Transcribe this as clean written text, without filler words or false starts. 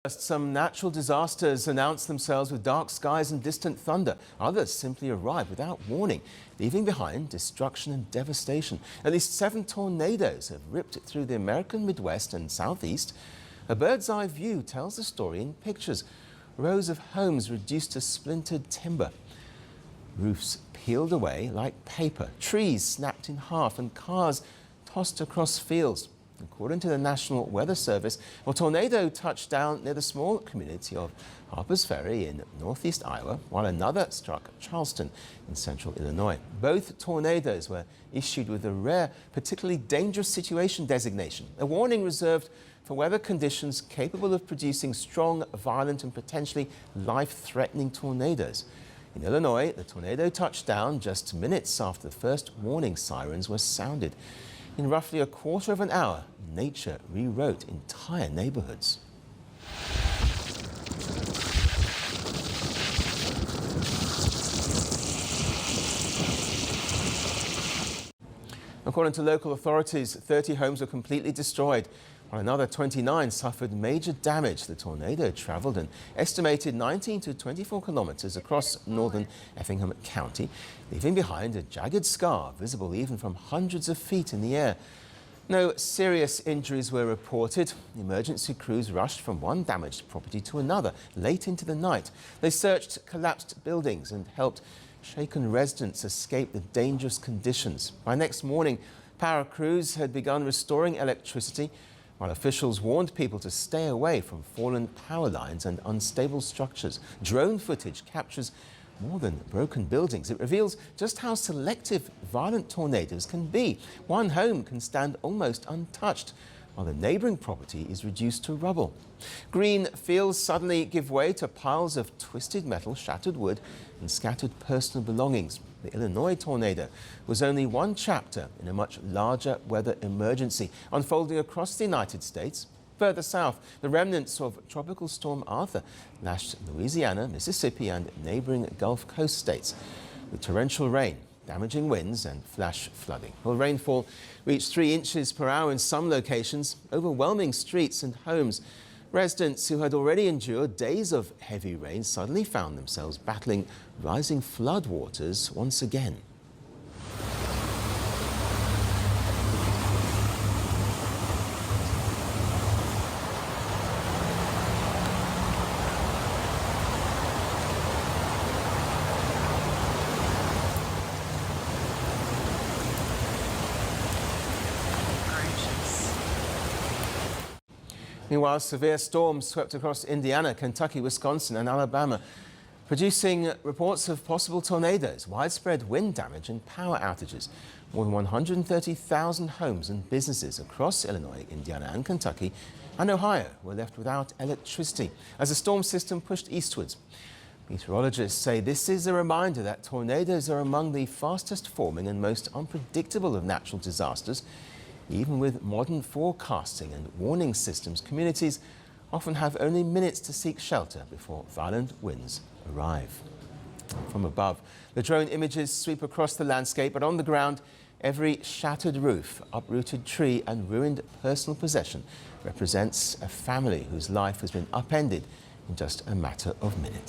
Some natural disasters announce themselves with dark skies and distant thunder. Others simply arrive without warning, leaving behind destruction and devastation. At least 7 tornadoes have ripped through the American Midwest and Southeast. A bird's-eye view tells the story in pictures. Rows of homes reduced to splintered timber. Roofs peeled away like paper, trees snapped in half, and cars tossed across fields. According to the National Weather Service, a tornado touched down near the small community of Harpers Ferry in northeast Iowa, while another struck Charleston in central Illinois. Both tornadoes were issued with a rare, particularly dangerous situation designation, a warning reserved for weather conditions capable of producing strong, violent and potentially life-threatening tornadoes. In Illinois, the tornado touched down just minutes after the first warning sirens were sounded. In roughly a quarter of an hour, nature rewrote entire neighborhoods. According to local authorities, 30 homes were completely destroyed, while another 29 suffered major damage. The tornado traveled an estimated 19 to 24 kilometers across northern Effingham County, leaving behind a jagged scar visible even from hundreds of feet in the air. No serious injuries were reported. Emergency crews rushed from one damaged property to another late into the night. They searched collapsed buildings and helped shaken residents escape the dangerous conditions. By next morning, power crews had begun restoring electricity, while officials warned people to stay away from fallen power lines and unstable structures. Drone footage captures more than broken buildings. It reveals just how selective violent tornadoes can be. One home can stand almost untouched, while the neighboring property is reduced to rubble. Green fields suddenly give way to piles of twisted metal, shattered wood and scattered personal belongings. The Illinois tornado was only one chapter in a much larger weather emergency unfolding across the United States. Further south, the remnants of Tropical Storm Arthur lashed Louisiana, Mississippi and neighboring Gulf Coast states with torrential rain, damaging winds and flash flooding. Well, rainfall reached 3 inches per hour in some locations, overwhelming streets and homes. Residents who had already endured days of heavy rain suddenly found themselves battling rising floodwaters once again. Meanwhile, severe storms swept across Indiana, Kentucky, Wisconsin and Alabama, producing reports of possible tornadoes, widespread wind damage and power outages. More than 130,000 homes and businesses across Illinois, Indiana and Kentucky and Ohio were left without electricity as the storm system pushed eastwards. Meteorologists say this is a reminder that tornadoes are among the fastest forming and most unpredictable of natural disasters. Even with modern forecasting and warning systems, communities often have only minutes to seek shelter before violent winds arrive. From above, the drone images sweep across the landscape, but on the ground, every shattered roof, uprooted tree and ruined personal possession represents a family whose life has been upended in just a matter of minutes.